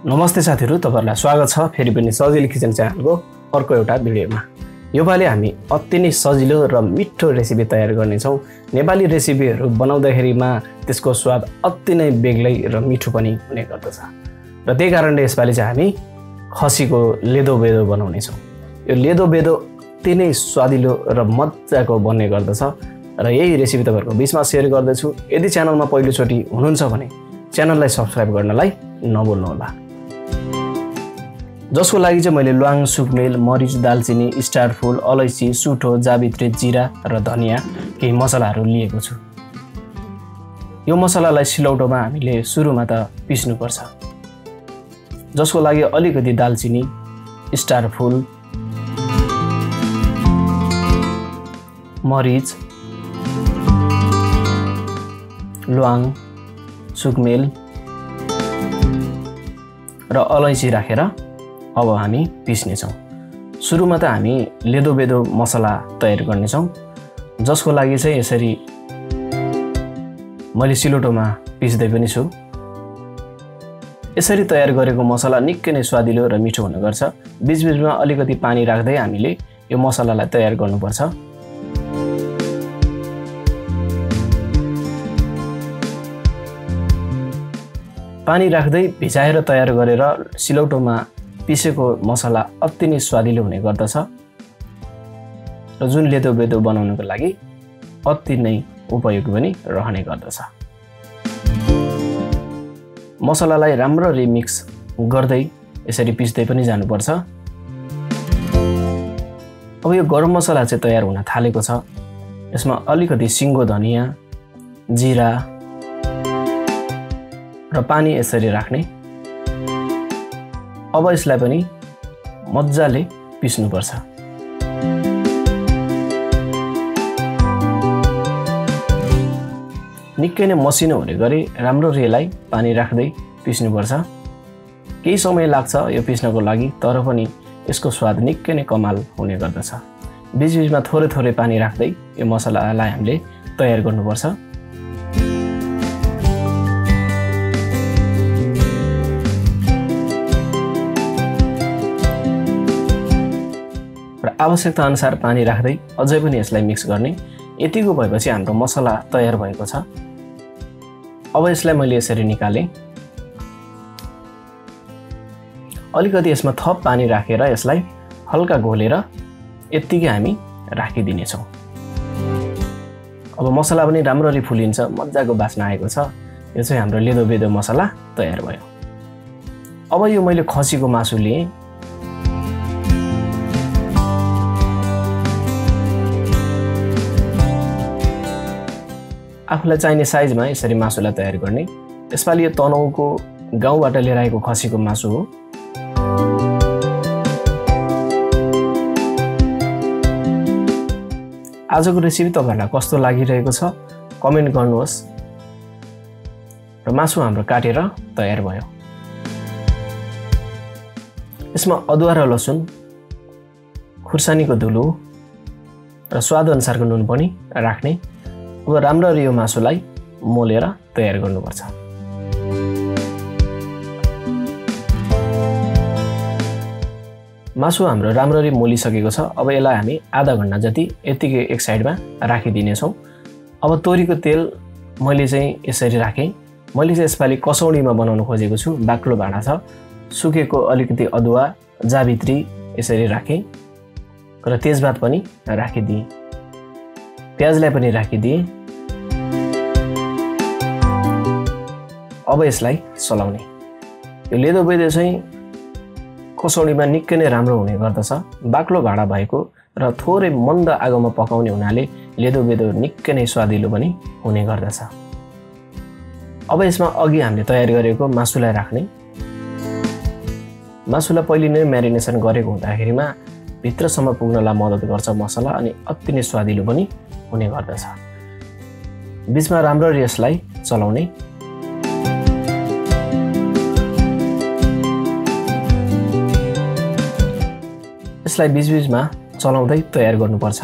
नमस्ते साथीहरु, तपाईहरुलाई स्वागत छ फेरि पनि सजिलो किचन च्यानलको अर्को एउटा भिडियोमा। योपालि हामी अति नै सजिलो र मिठो रेसिपी तयार गर्ने छौं। नेपाली रेसिपीहरु बनाउँदाखेरिमा त्यसको स्वाद अति नै बेग्लै र मिठो पनि हुने गर्दछ। र त्यही कारणले यसपालि चाहिँ हामी खसीको लेदो बेदो बनाउने छौं। यो लेदो बेदो अति नै स्वादिलो र मज्जाको बन्ने गर्दछ र यही रेसिपी तपाईहरुको बीचमा शेयर गर्दैछु। यदि च्यानलमा पहिलो चोटी हुनुहुन्छ भने च्यानललाई सब्स्क्राइब गर्नलाई नभुल्नु होला। जसको लागि चाहिँ मैले ल्वाङ, सुकमेल, मरिच, दालचिनी, स्टार फूल, अलैची, सुठो, जावित्री, जीरा र धनिया केही मसलाहरू लिएको छु। यो मसलालाई सिलौटोमा हामीले सुरुमा त पिस्नु पर्छ। जसको लागि अलिकति दालचिनी, स्टार फूल, मरिच, ल्वाङ, सुकमेल र अलैची राखेर अब हामी पिस्ने छौं। सुरुमा त हामी लेदो बेदो मसला तयार गर्ने छौं। जसको लागि चाहिँ यसरी मैले सिलौटोमा पिस्दै पनि छु। यसरी तयार गरेको मसला निकै नै स्वादिलो र मिठो हुने गर्छ। बीचबीचमा अलिकति पानी राख्दै हामीले यो मसलालाई तयार गर्नुपर्छ। पानी राख्दै भिजाएर तयार गरेर सिलौटोमा पिसेको मसला अति नै स्वादिलो हुने गर्दछ र जुन लेदो बेदो बनाउनको लागि अति नै उपयोगी पनि रहने गर्दछ। मसलालाई राम्ररी मिक्स गर्दै यसरी पिस्दै पनि जानुपर्छ। अब यो गरम मसला चाहिँ तयार हुन थालेको छ। यसमा अलिकति सिङ्गो धनिया, जीरा र पानी यसरी राख्ने। अब यसलाई पनि मज्जाले पिस्नुपर्छ। निकै नै मसिनो हुने गरी राम्ररी यसलाई पानी राख्दै पिस्नुपर्छ। केही समय लाग्छ यो पिस्नको लागि, तर पनि यसको स्वाद निकै नै कमाल हुने गर्दछ। बीचबीचमा थोरै थोरै पानी राख्दै यो मसलालाई हामीले तयार गर्नुपर्छ। र आवश्यकता अनुसार पानी राख्दै अझै पनि यसलाई मिक्स गर्ने। यतिको भएपछि हाम्रो मसला तयार भएको छ। अब यसलाई मैले यसरी निकालेँ। अलिकति यसमा थप पानी राखेर यसलाई हल्का घोलेर यतिकै हामी राखिदिने छौं। अब मसला पनि राम्ररी फुलिन्छ, मज्जाको बास्ना आएको छ। यो चाहिँ हाम्रो लेदो बेदो मसला तयार भयो। अब यो मैले खसीको मासु लिएँ। आफूलाई चाहिने साइजमा यसरी मासुलाई तयार गर्ने। यसपालि यो तनहुको गाउँबाट लिएर आएको खसीको मासु हो। आजको रेसिपी तपाईहरुलाई कस्तो लागिरहेको छ कमेन्ट गर्नुहोस्। र मासु हाम्रो काटेर तयार भयो। यसमा अदुवा र लसुन, खुर्सानीको धुलो र स्वाद अनुसारको नुन पनि राख्ने। अब राम्ररी यो मासुलाई मोलेर तयार गर्नुपर्छ। मासु हाम्रो राम्ररी मोलिसकेको छ। अब यसलाई हामी आधा घण्टा जति यतिकै एक साइडमा राखिदिने छौं। अब तोरीको तेल मैले चाहिँ यसरी राखेँ। मैले चाहिँ यसपालि कसौडीमा बनाउन खोजेको छु। बाक्लो भाँडा छ। सुकेको अलिकति अदुवा, जावित्री यसरी राखेँ र तेजपात पनि राखिदिएँ। प्याजलाई पनि राखिदिएँ। अब यसलाई चलाउने। यो लेदो बेदो चाहिँ कसौडीमा निकै नै राम्रो हुने गर्दछ। बाक्लो भाँडा भएको र थोरै मन्द आगोमा पकाउने हुनाले लेदो बेदो निकै नै स्वादिलो पनि हुने गर्दछ। अब यसमा अघि हामीले तयार गरेको मासुलाई राख्ने। मासुलाई पहिले नै म्यारिनेसन गरेको हुँदाखेरिमा भित्रसम्म पुग्नलाई मद्दत गर्छ मसला, अनि अति नै स्वादिलो पनि हुने गर्दछ। बीचमा राम्ररी यसलाई चलाउने। यसलाई बीचबीचमा चलाउँदै तयार गर्नुपर्छ।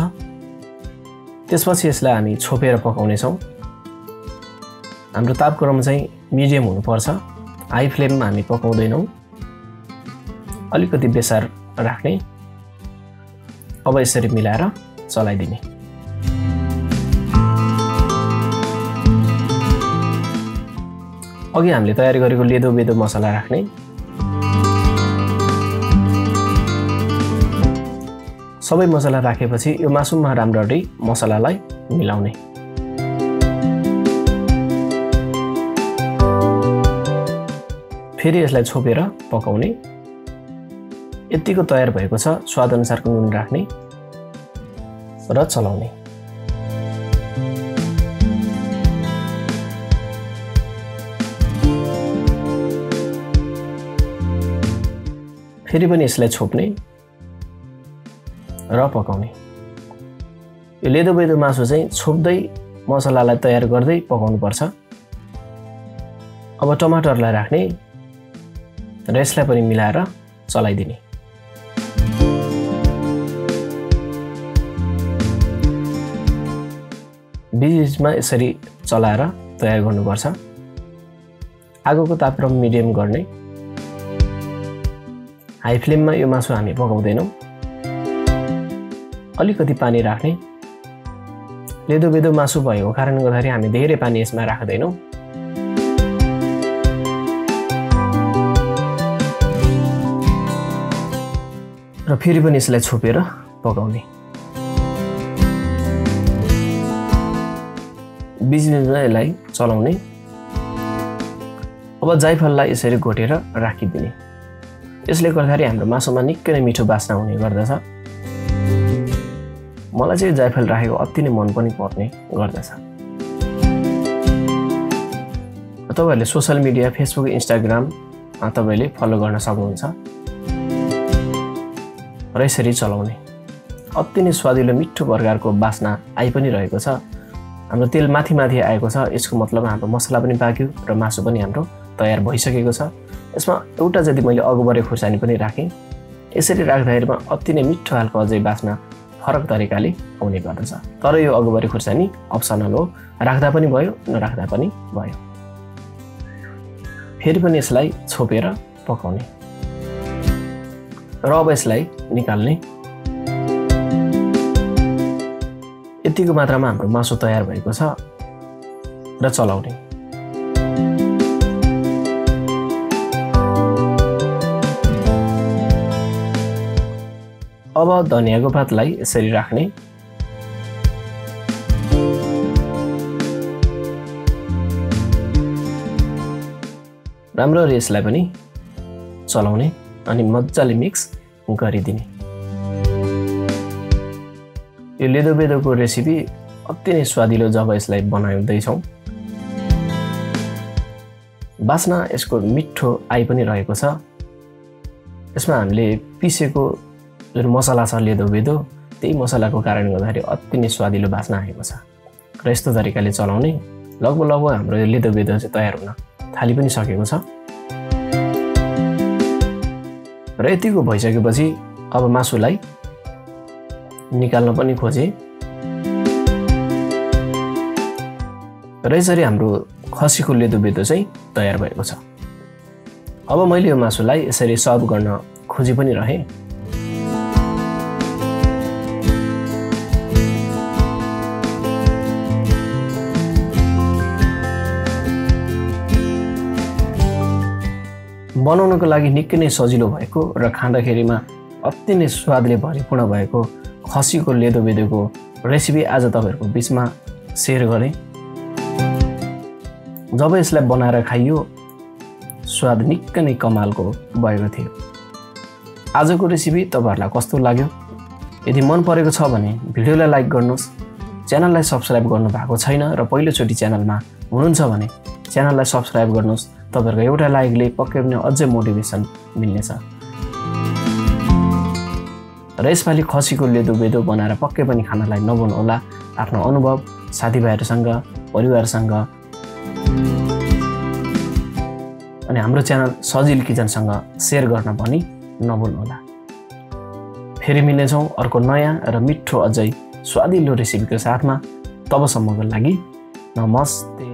त्यसपछि यसलाई हामी छोपेर पकाउने छौं। हाम्रो तापक्रम चाहिँ मिडियम हुनुपर्छ। हाई फ्लेममा हामी पकाउँदैनौं। अलिकति बेसार राख्ने। अब यसरी मिलाएर चलाइदिने। अघि हामीले तयारी गरेको लेदो बेदो मसला राख्ने। सबै मसला राखेपछि यो मासुमा राम्ररी मसलालाई मिलाउने। फेरि यसलाई छोपेर पकाउने। यतिको तयार भएको छ। स्वाद अनुसारको नुन राख्ने र चलाउने। फेरि पनि यसलाई छोप्ने र पकाउने। यो लेदो बेदो मासु चाहिँ छोप्दै मसलालाई तयार गर्दै पकाउनु पर्छ। अब टमाटरलाई राख्ने र यसलाई पनि मिलाएर चलाइदिने। बीचमा यसरी चलाएर तयार गर्नुपर्छ। आगोको तापक्रम मिडियम गर्ने। हाई फ्लेममा यो मासु हामी पकाउँदैनौँ। अलिकति पानी राख्ने। लेदो बेदो मासु भएको कारणले गर्दाखेरि हामी धेरै पानी यसमा राख्दैनौँ। र फेरि पनि यसलाई छोपेर पकाउने। बीचमा यसलाई चलाउने। अब जायफललाई यसरी घोटेर राखिदिने। यसले गर्दाखेरि हाम्रो मासुमा निकै नै मिठो बास्ना हुने गर्दछ। मलाई चाहिँ जायफल राखेको अति नै मन पनि पर्ने गर्दछ। तपाईहरुले सोशल मिडिया फेसबुक इन्स्टाग्राम तपाईले फलो गर्न सक्नुहुन्छ र यसरी चलाउने। अति नै स्वादिलो मिठो प्रकारको बास्ना आइ पनि रहेको छ। हाम्रो तेल माथि माथि आएको छ। यसको मतलब हाम्रो मसला पनि पाक्यो र मासु पनि हाम्रो तयार भइसकेको छ। यसमा एउटा जति मैले अगुबरे खुर्सानी पनि राखेँ। यसरी राख्दाखेरिमा अति नै मिठो खालको अझै बास्ना फरक तरिकाले आउने गर्दछ। तर यो अगुबरे खुर्सानी अप्सनल हो। राख्दा पनि भयो नराख्दा पनि भयो। फेरि पनि यसलाई छोपेर पकाउने र अब यसलाई निकाल्ने। यतिको मात्रामा हाम्रो मासु तयार भएको छ र चलाउने। अब धनियाको पातलाई यसरी राख्ने। राम्ररी यसलाई पनि चलाउने अनि मजाले मिक्स गरिदिने। यो लेदो बेदोको रेसिपी अति नै स्वादिलो जब यसलाई बनाउँदैछौँ। बास्ना यसको मिठो आइ पनि रहेको छ। यसमा हामीले पिसेको जुन मसला छ लेदो बेदो त्यही मसलाको कारणले गर्दाखेरि अति नै स्वादिलो बास्ना आएको छ। र यस्तो तरिकाले चलाउने। लगभग हाम्रो यो लेदो बेदो चाहिँ तयार हुन थाली पनि सकेको छ। र यतिको भइसकेपछि अब मासुलाई निकाल्न पनि खोजे। र यसरी हाम्रो खसीको लेदो बेदो चाहिँ तयार भएको छ। अब मैले यो मासुलाई यसरी सर्भ गर्न खोजी पनि रहेँ। बनाउनको लागि निकै नै सजिलो भएको र खाँदाखेरिमा अति नै स्वादले भरिपूर्ण भएको खसीको लेदो बेदोको रेसिपी आज तपाईहरुको बीचमा शेयर गरेँ। जब यसलाई बनाएर खाइयो स्वाद निकै नै कमालको भएको थियो। आजको रेसिपी तपाईहरुलाई कस्तो लाग्यो? यदि मन परेको छ भने भिडियोलाई लाइक गर्नुस्। च्यानललाई सब्स्क्राइब गर्नु भएको छैन र पहिलोचोटि च्यानलमा हुनुहुन्छ भने च्यानललाई सब्स्क्राइब गर्नुस्। तपाईहरुको एउटा लाइकले पक्कै पनि अझै मोटिभेसन मिल्नेछ। र यसपालि खसीको लेदो बेदो बनाएर पक्कै पनि खानलाई नभुल्नुहोला। आफ्नो अनुभव साथीभाइहरुसँग परिवारसँग अनि हाम्रो च्यानल सजिलो किचनसँग शेयर गर्न पनि नभुल्नुहोला। फेरि मिल्नेछौँ अर्को नयाँ र मिठो अझै स्वादिलो रेसिपीको साथमा। तबसम्मको लागि नमस्ते।